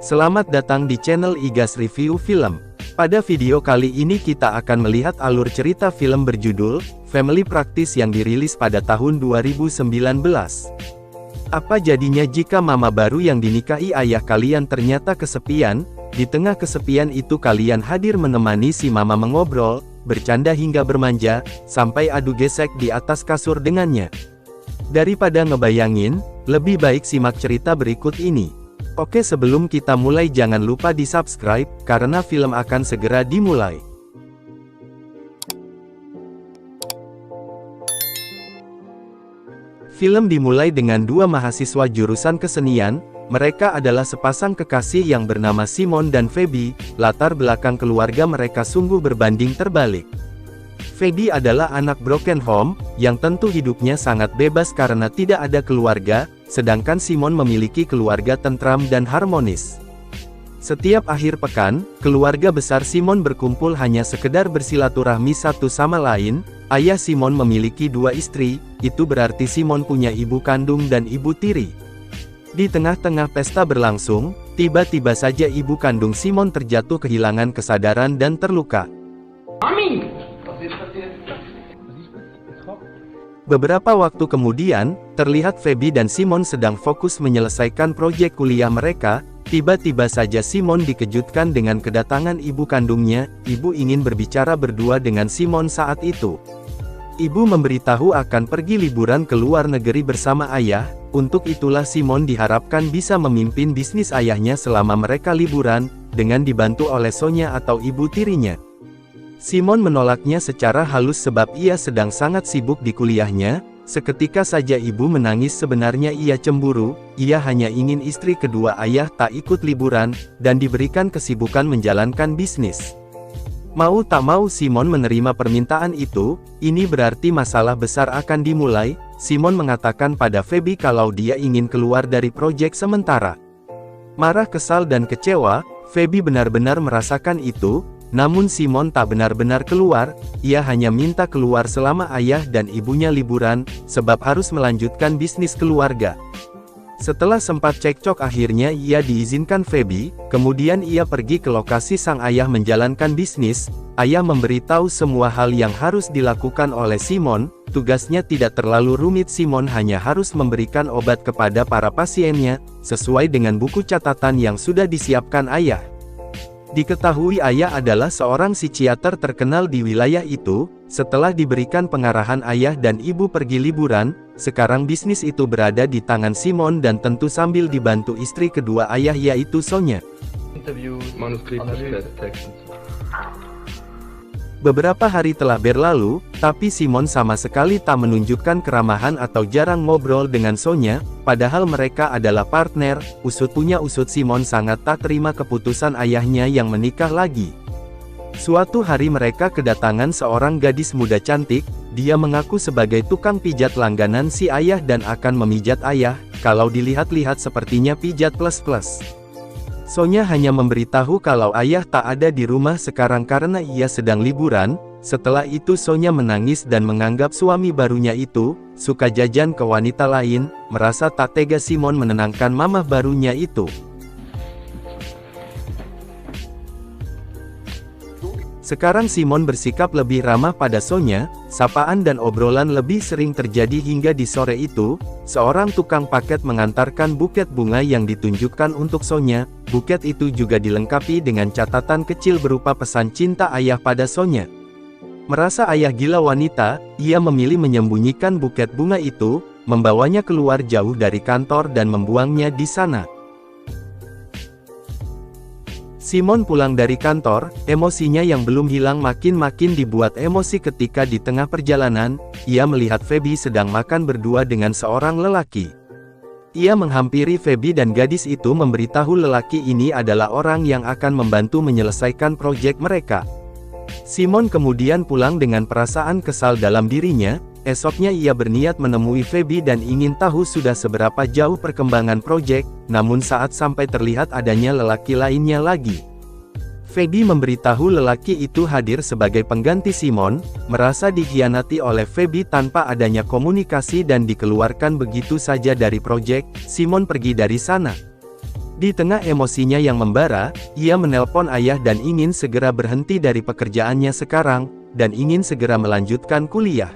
Selamat datang di channel Igas Review Film. Pada video kali ini kita akan melihat alur cerita film berjudul Family Practice yang dirilis pada tahun 2019. Apa jadinya jika mama baru yang dinikahi ayah kalian ternyata kesepian? Di tengah kesepian itu kalian hadir menemani si mama mengobrol, bercanda hingga bermanja, sampai adu gesek di atas kasur dengannya. Daripada ngebayangin, lebih baik simak cerita berikut ini. Oke, sebelum kita mulai jangan lupa di subscribe, karena film akan segera dimulai. Film dimulai dengan dua mahasiswa jurusan kesenian. Mereka adalah sepasang kekasih yang bernama Simon dan Feby. Latar belakang keluarga mereka sungguh berbanding terbalik. Feby adalah anak broken home, yang tentu hidupnya sangat bebas karena tidak ada keluarga, sedangkan Simon memiliki keluarga tentram dan harmonis. Setiap akhir pekan, keluarga besar Simon berkumpul hanya sekedar bersilaturahmi satu sama lain. Ayah Simon memiliki dua istri, itu berarti Simon punya ibu kandung dan ibu tiri. Di tengah-tengah pesta berlangsung, tiba-tiba saja ibu kandung Simon terjatuh kehilangan kesadaran dan terluka. Beberapa waktu kemudian, terlihat Feby dan Simon sedang fokus menyelesaikan proyek kuliah mereka. Tiba-tiba saja Simon dikejutkan dengan kedatangan ibu kandungnya. Ibu ingin berbicara berdua dengan Simon saat itu. Ibu memberitahu akan pergi liburan ke luar negeri bersama ayah. Untuk itulah Simon diharapkan bisa memimpin bisnis ayahnya selama mereka liburan, dengan dibantu oleh Sonya atau ibu tirinya. Simon menolaknya secara halus sebab ia sedang sangat sibuk di kuliahnya. Seketika saja ibu menangis, sebenarnya ia cemburu, ia hanya ingin istri kedua ayah tak ikut liburan, dan diberikan kesibukan menjalankan bisnis. Mau tak mau Simon menerima permintaan itu. Ini berarti masalah besar akan dimulai. Simon mengatakan pada Feby kalau dia ingin keluar dari proyek sementara. Marah, kesal dan kecewa, Feby benar-benar merasakan itu. Namun Simon tak benar-benar keluar, ia hanya minta keluar selama ayah dan ibunya liburan, sebab harus melanjutkan bisnis keluarga. Setelah sempat cekcok akhirnya ia diizinkan Feby, kemudian ia pergi ke lokasi sang ayah menjalankan bisnis. Ayah memberitahu semua hal yang harus dilakukan oleh Simon, tugasnya tidak terlalu rumit. Simon hanya harus memberikan obat kepada para pasiennya, sesuai dengan buku catatan yang sudah disiapkan ayah. Diketahui ayah adalah seorang psikiater terkenal di wilayah itu. Setelah diberikan pengarahan ayah dan ibu pergi liburan, sekarang bisnis itu berada di tangan Simon dan tentu sambil dibantu istri kedua ayah yaitu Sonya. Beberapa hari telah berlalu, tapi Simon sama sekali tak menunjukkan keramahan atau jarang ngobrol dengan Sonya, padahal mereka adalah partner. Usut punya usut, Simon sangat tak terima keputusan ayahnya yang menikah lagi. Suatu hari mereka kedatangan seorang gadis muda cantik. Dia mengaku sebagai tukang pijat langganan si ayah dan akan memijat ayah. Kalau dilihat-lihat sepertinya pijat plus-plus. Sonya hanya memberitahu kalau ayah tak ada di rumah sekarang karena ia sedang liburan. Setelah itu Sonya menangis dan menganggap suami barunya itu suka jajan ke wanita lain. Merasa tak tega, Simon menenangkan mama barunya itu. Sekarang Simon bersikap lebih ramah pada Sonya. Sapaan dan obrolan lebih sering terjadi hingga di sore itu, seorang tukang paket mengantarkan buket bunga yang ditunjukkan untuk Sonya. Buket itu juga dilengkapi dengan catatan kecil berupa pesan cinta ayah pada Sonya. Merasa ayah gila wanita, ia memilih menyembunyikan buket bunga itu, membawanya keluar jauh dari kantor dan membuangnya di sana. Simon pulang dari kantor, emosinya yang belum hilang makin dibuat emosi ketika di tengah perjalanan, ia melihat Feby sedang makan berdua dengan seorang lelaki. Ia menghampiri Feby dan gadis itu memberitahu lelaki ini adalah orang yang akan membantu menyelesaikan proyek mereka. Simon kemudian pulang dengan perasaan kesal dalam dirinya. Esoknya ia berniat menemui Feby dan ingin tahu sudah seberapa jauh perkembangan proyek, namun saat sampai terlihat adanya lelaki lainnya lagi. Feby memberitahu lelaki itu hadir sebagai pengganti Simon, merasa dikhianati oleh Feby tanpa adanya komunikasi dan dikeluarkan begitu saja dari proyek. Simon pergi dari sana. Di tengah emosinya yang membara, ia menelpon ayah dan ingin segera berhenti dari pekerjaannya sekarang, dan ingin segera melanjutkan kuliah.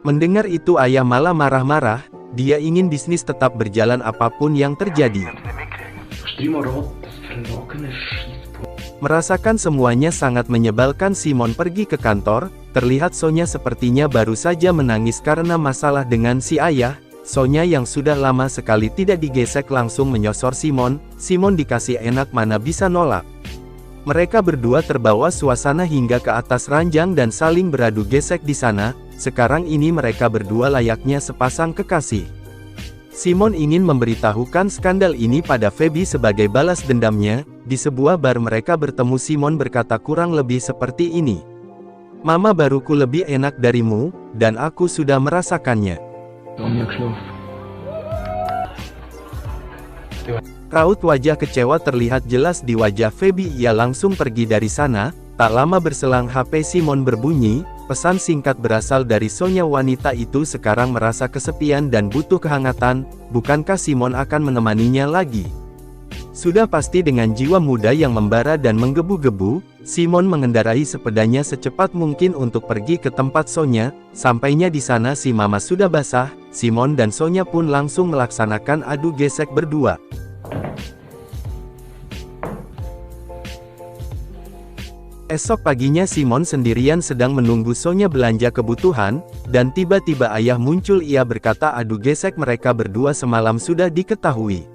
Mendengar itu ayah malah marah-marah, dia ingin bisnis tetap berjalan apapun yang terjadi. Merasakan semuanya sangat menyebalkan, Simon pergi ke kantor. Terlihat Sonya sepertinya baru saja menangis karena masalah dengan si ayah. Sonya yang sudah lama sekali tidak digesek langsung menyosor Simon. Simon dikasih enak mana bisa nolak. Mereka berdua terbawa suasana hingga ke atas ranjang dan saling beradu gesek di sana. Sekarang ini mereka berdua layaknya sepasang kekasih. Simon ingin memberitahukan skandal ini pada Feby sebagai balas dendamnya. Di sebuah bar mereka bertemu. Simon berkata kurang lebih seperti ini. Mama baruku lebih enak darimu, dan aku sudah merasakannya. Raut wajah kecewa terlihat jelas di wajah Feby. Ia langsung pergi dari sana. Tak lama berselang HP Simon berbunyi. Pesan singkat berasal dari Sonya. Wanita itu sekarang merasa kesepian dan butuh kehangatan. Bukankah Simon akan menemaninya lagi? Sudah pasti dengan jiwa muda yang membara dan menggebu-gebu, Simon mengendarai sepedanya secepat mungkin untuk pergi ke tempat Sonya. Sampainya di sana si mama sudah basah. Simon dan Sonya pun langsung melaksanakan adu gesek berdua. Esok paginya Simon sendirian sedang menunggu Sonya belanja kebutuhan, dan tiba-tiba ayah muncul. Ia berkata adu gesek mereka berdua semalam sudah diketahui.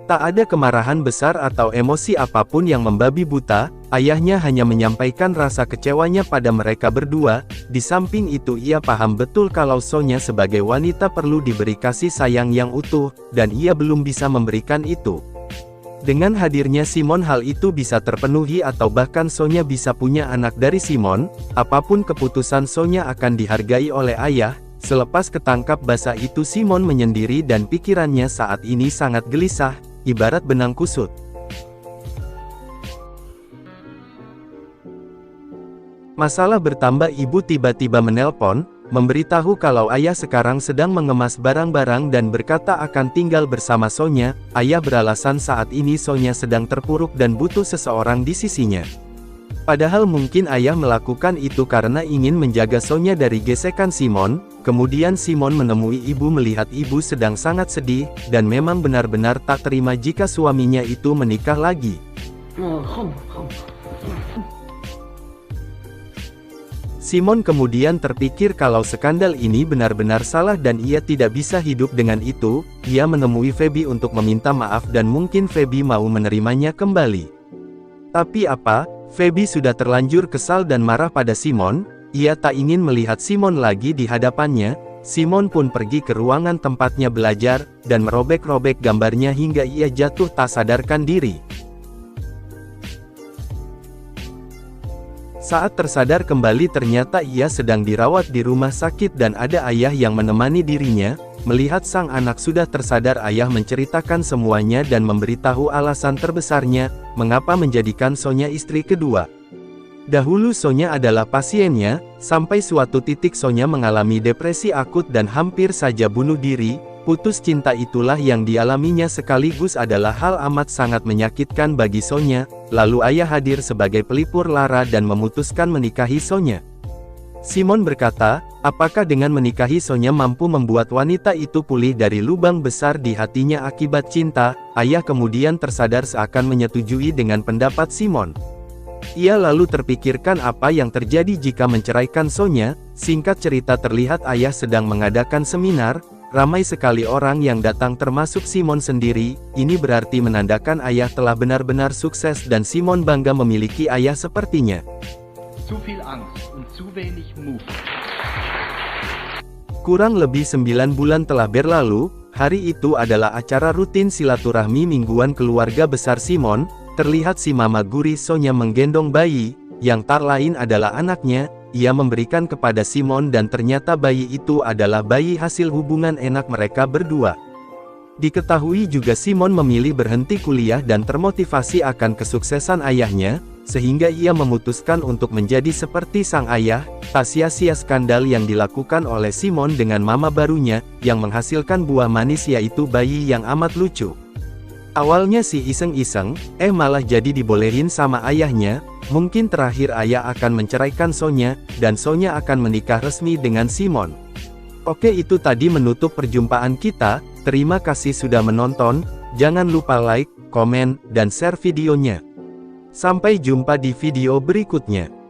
Tak ada kemarahan besar atau emosi apapun yang membabi buta. Ayahnya hanya menyampaikan rasa kecewanya pada mereka berdua. Di samping itu ia paham betul kalau Sonya sebagai wanita perlu diberi kasih sayang yang utuh, dan ia belum bisa memberikan itu. Dengan hadirnya Simon hal itu bisa terpenuhi atau bahkan Sonya bisa punya anak dari Simon. Apapun keputusan Sonya akan dihargai oleh ayah. Selepas ketangkap basah itu Simon menyendiri dan pikirannya saat ini sangat gelisah, ibarat benang kusut. Masalah bertambah. Ibu tiba-tiba menelpon, memberitahu kalau ayah sekarang sedang mengemas barang-barang dan berkata akan tinggal bersama Sonya. Ayah beralasan saat ini Sonya sedang terpuruk dan butuh seseorang di sisinya. Padahal mungkin ayah melakukan itu karena ingin menjaga Sonya dari gesekan Simon. Kemudian Simon menemui ibu melihat ibu sedang sangat sedih, dan memang benar-benar tak terima jika suaminya itu menikah lagi. Simon kemudian terpikir kalau skandal ini benar-benar salah dan ia tidak bisa hidup dengan itu. Ia menemui Feby untuk meminta maaf dan mungkin Feby mau menerimanya kembali. Tapi apa? Feby sudah terlanjur kesal dan marah pada Simon. Ia tak ingin melihat Simon lagi di hadapannya. Simon pun pergi ke ruangan tempatnya belajar, dan merobek-robek gambarnya hingga ia jatuh tak sadarkan diri. Saat tersadar kembali ternyata ia sedang dirawat di rumah sakit dan ada ayah yang menemani dirinya. Melihat sang anak sudah tersadar, ayah menceritakan semuanya dan memberitahu alasan terbesarnya, mengapa menjadikan Sonya istri kedua. Dahulu Sonya adalah pasiennya, sampai suatu titik Sonya mengalami depresi akut dan hampir saja bunuh diri. Putus cinta itulah yang dialaminya sekaligus adalah hal amat sangat menyakitkan bagi Sonya. Lalu ayah hadir sebagai pelipur lara dan memutuskan menikahi Sonya. Simon berkata, apakah dengan menikahi Sonya mampu membuat wanita itu pulih dari lubang besar di hatinya akibat cinta? Ayah kemudian tersadar seakan menyetujui dengan pendapat Simon. Ia lalu terpikirkan apa yang terjadi jika menceraikan Sonya. Singkat cerita terlihat ayah sedang mengadakan seminar. Ramai sekali orang yang datang termasuk Simon sendiri. Ini berarti menandakan ayah telah benar-benar sukses dan Simon bangga memiliki ayah sepertinya. Kurang lebih 9 bulan telah berlalu. Hari itu adalah acara rutin silaturahmi mingguan keluarga besar Simon. Terlihat si mama gurih Sonya menggendong bayi, yang tak lain adalah anaknya. Ia memberikan kepada Simon dan ternyata bayi itu adalah bayi hasil hubungan enak mereka berdua. Diketahui juga Simon memilih berhenti kuliah dan termotivasi akan kesuksesan ayahnya, sehingga ia memutuskan untuk menjadi seperti sang ayah. Tak sia-sia skandal yang dilakukan oleh Simon dengan mama barunya, yang menghasilkan buah manis yaitu bayi yang amat lucu. Awalnya si iseng-iseng, malah jadi dibolehin sama ayahnya. Mungkin terakhir ayah akan menceraikan Sonya, dan Sonya akan menikah resmi dengan Simon. Oke, itu tadi menutup perjumpaan kita. Terima kasih sudah menonton. Jangan lupa like, komen, dan share videonya. Sampai jumpa di video berikutnya.